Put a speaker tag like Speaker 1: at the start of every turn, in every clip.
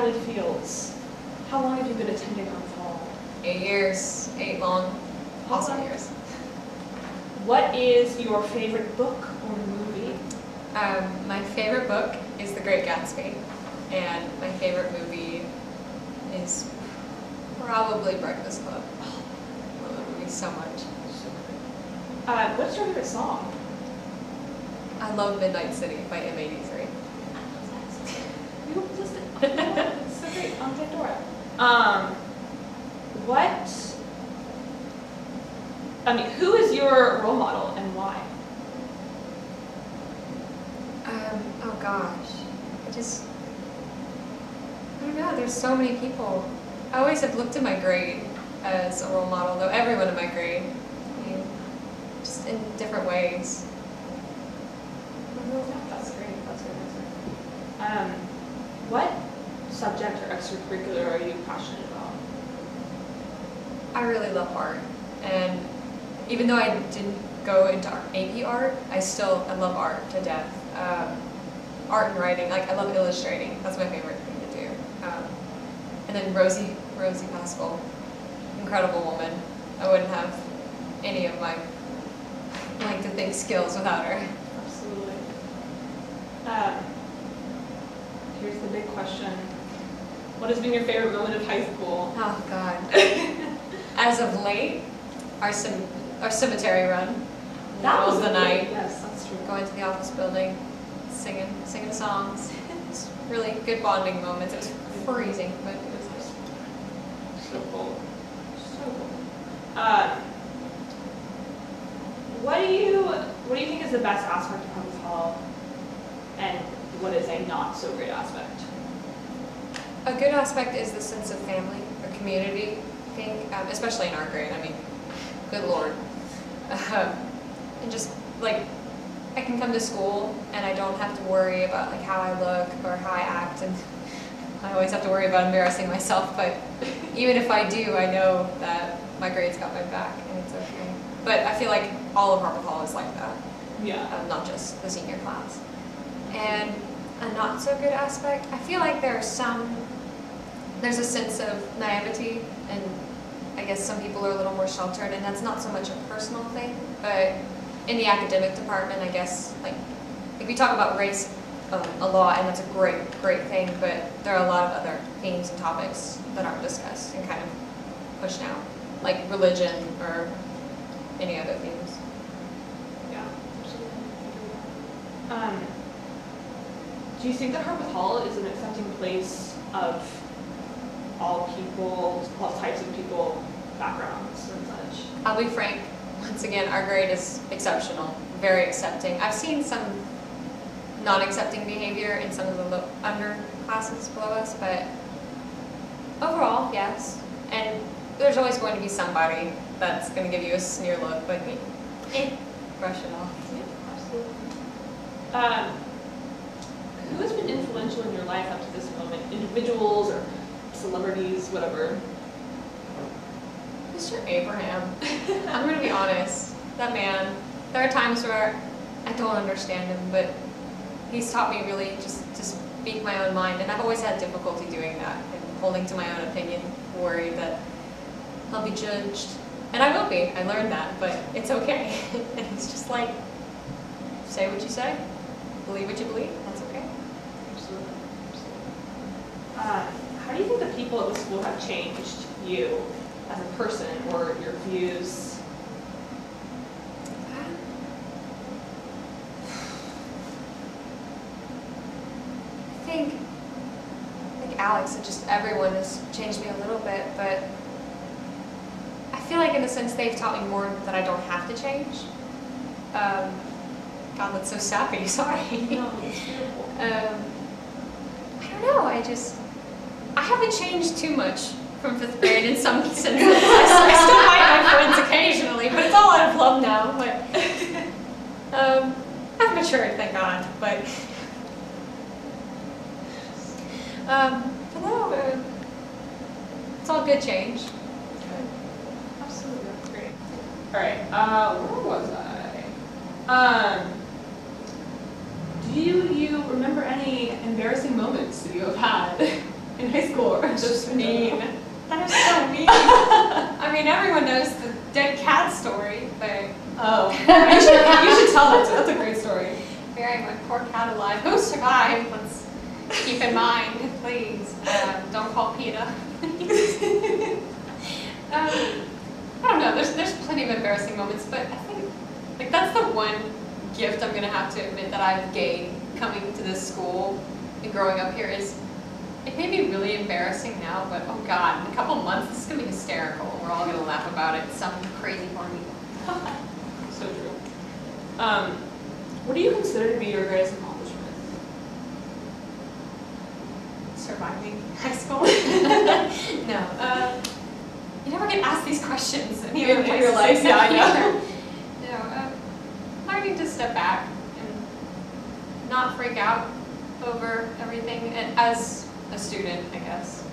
Speaker 1: Natalie Fields. How long have you been attending Harpeth Hall?
Speaker 2: 8 years, 8 long, awesome
Speaker 1: Awesome.
Speaker 2: years.
Speaker 1: What is your favorite book or movie?
Speaker 2: My favorite book is The Great Gatsby, and my favorite movie is probably Breakfast Club. Oh, I love that movie so much.
Speaker 1: What's your favorite song?
Speaker 2: I love Midnight City by M83.
Speaker 1: You listed. It's so great on Pandora. Who is your role model and why?
Speaker 2: Oh gosh, I don't know, there's so many people. I always have looked at my grade as a role model, though everyone in my grade, I mean, just in different ways.
Speaker 1: That's great. That's great. That's great. What subject or extracurricular are you passionate about?
Speaker 2: I really love art, and even though I didn't go into AP art, I love art to death. Art and writing, like I love illustrating. That's my favorite thing to do. And then Rosie Pascal, incredible woman. I wouldn't have any of my like to think skills without her.
Speaker 1: Absolutely. Here's the big question. What has been your favorite moment of high school?
Speaker 2: Oh God. As of late, our cemetery run.
Speaker 1: That was
Speaker 2: the night.
Speaker 1: Yes, that's true.
Speaker 2: Going to the office building, singing songs. It's really good bonding moments. It was freezing, but it was nice.
Speaker 1: So cool. So cool. What do you think is the best aspect of Harpeth Hall, and what is a not so great aspect?
Speaker 2: A good aspect is the sense of family or community, I think, especially in our grade. I mean, good Lord. And just like, I can come to school and I don't have to worry about like how I look or how I act, and I always have to worry about embarrassing myself, but even if I do, I know that my grades got my back and it's okay. But I feel like all of Harpeth Hall is like that,
Speaker 1: Yeah.
Speaker 2: not just the senior class. And a not so good aspect, I feel like there's a sense of naivety, and I guess some people are a little more sheltered, and that's not so much a personal thing, but in the academic department, I guess, like we talk about race a lot, and that's a great thing, but there are a lot of other themes and topics that aren't discussed and kind of pushed down, like religion or any other themes.
Speaker 1: Yeah, absolutely. Do you think that Harpeth Hall is an accepting place of all people, all types of people, backgrounds and such?
Speaker 2: I'll be frank, once again, our grade is exceptional, very accepting. I've seen some non-accepting behavior in some of the underclasses below us, but overall, yes. And there's always going to be somebody that's going to give you a sneer look, but brush it off.
Speaker 1: Yeah, absolutely. Who has been influential in your life up to this moment? Individuals or celebrities, whatever?
Speaker 2: Mr. Abraham. I'm going to be honest. That man, there are times where I don't understand him, but he's taught me really just to speak my own mind, and I've always had difficulty doing that and holding to my own opinion, worried that I'll be judged. And I will be. I learned that, but it's okay. And he's just like, say what you say, believe what you believe, that's okay.
Speaker 1: Absolutely. How do you think the people at the school have changed you as a person or your views?
Speaker 2: I think, like Alex, just everyone has changed me a little bit, but I feel like in a sense they've taught me more that I don't have to change. God, that's so sappy, sorry.
Speaker 1: No, it's beautiful.
Speaker 2: I don't know, I haven't changed too much from 5th grade in some sense. I still fight my friends occasionally, but it's all out of love now, but I've matured, thank God, but no, it's all good change.
Speaker 1: Absolutely, that's great. All right, where was I? Do you remember any embarrassing moments that you have had in high school? Or
Speaker 2: Just mean. That is so mean. I mean, everyone knows the dead cat story, but
Speaker 1: Oh, you should tell that. That's a great story.
Speaker 2: burying my poor cat alive. Who survived? Let's keep in mind, please. Don't call PETA. I don't know. There's plenty of embarrassing moments, but I think like that's the one gift I'm gonna have to admit that I've gained coming to this school and growing up here is it may be really embarrassing now, but oh god, in a couple months this is gonna be hysterical. We're all gonna laugh about it. Some crazy party.
Speaker 1: So true. What do you consider to be your greatest accomplishment?
Speaker 2: Surviving high school? No. You never get asked these questions in your
Speaker 1: life. Yeah, I know.
Speaker 2: No. Learning to step back and not freak out over everything, and as a student, I guess.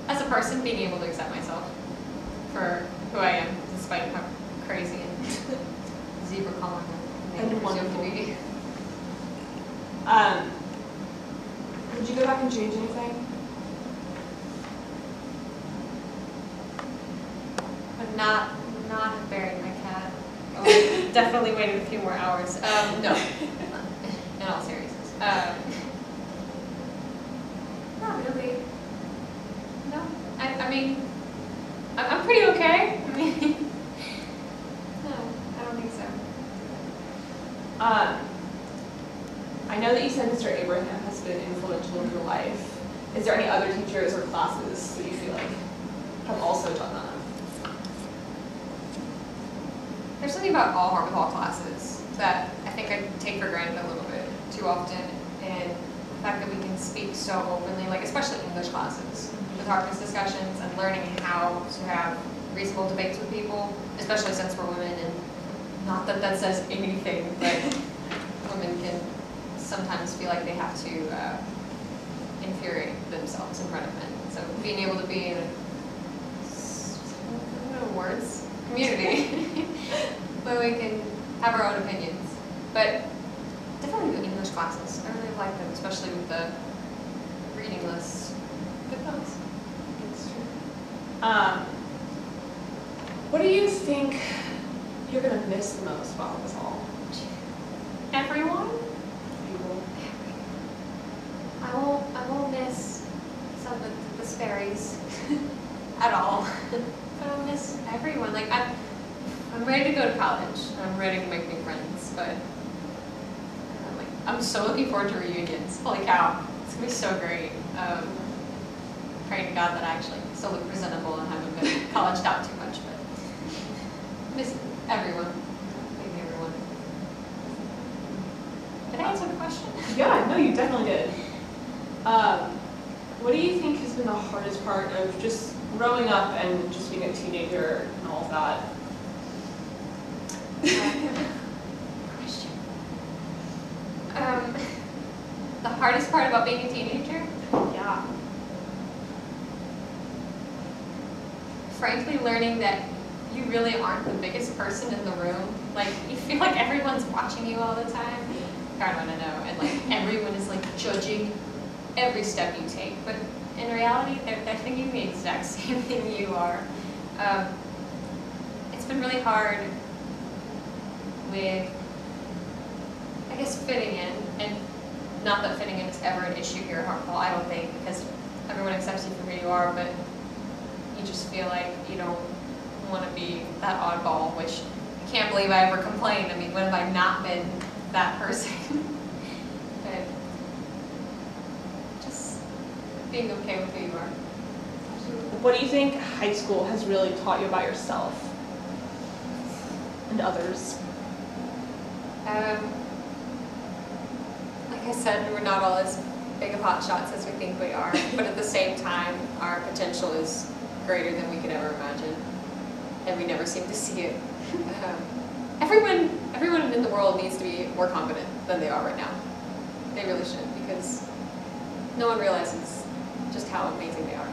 Speaker 2: As a person, being able to accept myself for who I am, despite how crazy and zebra calling
Speaker 1: And wonderful.
Speaker 2: to be.
Speaker 1: Would you go back and change anything?
Speaker 2: But not have buried my cat. Oh, definitely waited a few more hours. No. In all seriousness. Not really. No. I mean, I'm pretty okay. I mean, no, I don't think so.
Speaker 1: I know that you said Mr. Abraham has been influential in your life. Is there any other teachers or classes that you feel like have also done that?
Speaker 2: There's something about all Harvard Hall classes that I think I take for granted a little bit too often, and the fact that we can speak so openly, like especially English classes, with Harvard's discussions and learning how to have reasonable debates with people, especially since we're women, and not that that says anything, but women can sometimes feel like they have to infuriate themselves in front of men. So being able to be in a, I don't know words, community where we can have our own opinions. But definitely the English classes. I really like them, especially with the reading lists. Good notes.
Speaker 1: That's true. What do you think you're going to miss the most about this all?
Speaker 2: Everyone?
Speaker 1: People.
Speaker 2: I won't miss some of the Sperry's at all. But I'll miss everyone. Like I'm ready to go to college. I'm ready to make new friends, but I'm so looking forward to reunions. Holy cow. It's gonna be so great. Praying to God that I actually still look presentable and haven't been colleged out too much, but miss everyone. Maybe everyone. Did I answer the question?
Speaker 1: Yeah, no, you definitely did. What do you think has been the hardest part of just growing up and just being a teenager and all of that?
Speaker 2: Question. The hardest part about being a teenager?
Speaker 1: Yeah.
Speaker 2: Frankly, learning that you really aren't the biggest person in the room. Like, you feel like everyone's watching you all the time. I don't know. And like, everyone is like judging every step you take. But in reality, they're thinking the exact same thing you are. It's been really hard with, I guess, fitting in. And not that fitting in is ever an issue here at Harvard Hall, I don't think, because everyone accepts you for who you are, but you just feel like you don't want to be that oddball, which I can't believe I ever complained. I mean, when have I not been that person? But just being okay with who you are.
Speaker 1: What do you think high school has really taught you about yourself and others?
Speaker 2: Like I said, we're not all as big of hotshots as we think we are, but at the same time, our potential is greater than we could ever imagine, and we never seem to see it. Everyone in the world needs to be more confident than they are right now. They really should, because no one realizes just how amazing they are.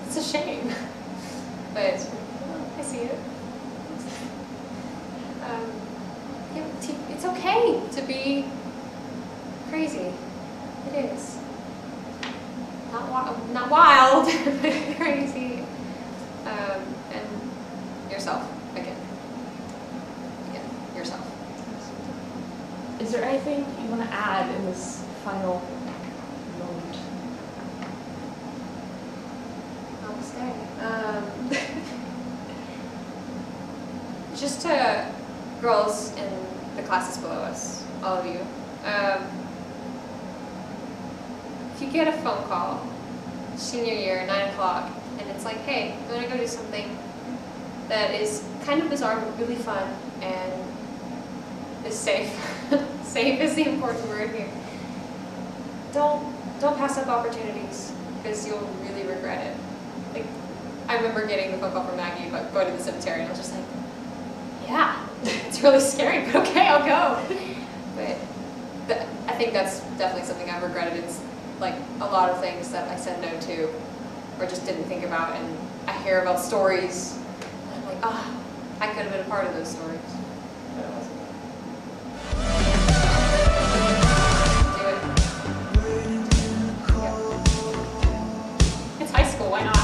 Speaker 2: It's a shame, but I see it. Yeah, it's okay to be crazy. It is. not wild, but crazy. And yourself, again, yourself.
Speaker 1: Is there anything you want to add in this final moment?
Speaker 2: Namaste. Just to girls in the classes below us, all of you. If you get a phone call, senior year, 9 o'clock, and it's like, hey, I'm gonna go do something that is kind of bizarre but really fun and is safe. Safe is the important word here. Don't pass up opportunities because you'll really regret it. Like, I remember getting the phone call from Maggie about going to the cemetery, and I was just like, yeah, it's really scary, but okay, I'll go. But I think that's definitely something I've regretted. It's like a lot of things that I said no to or just didn't think about, and I hear about stories, and I'm like, ah, I could have been a part of those stories, but I wasn't. Do it. Yep. It's high school, why not?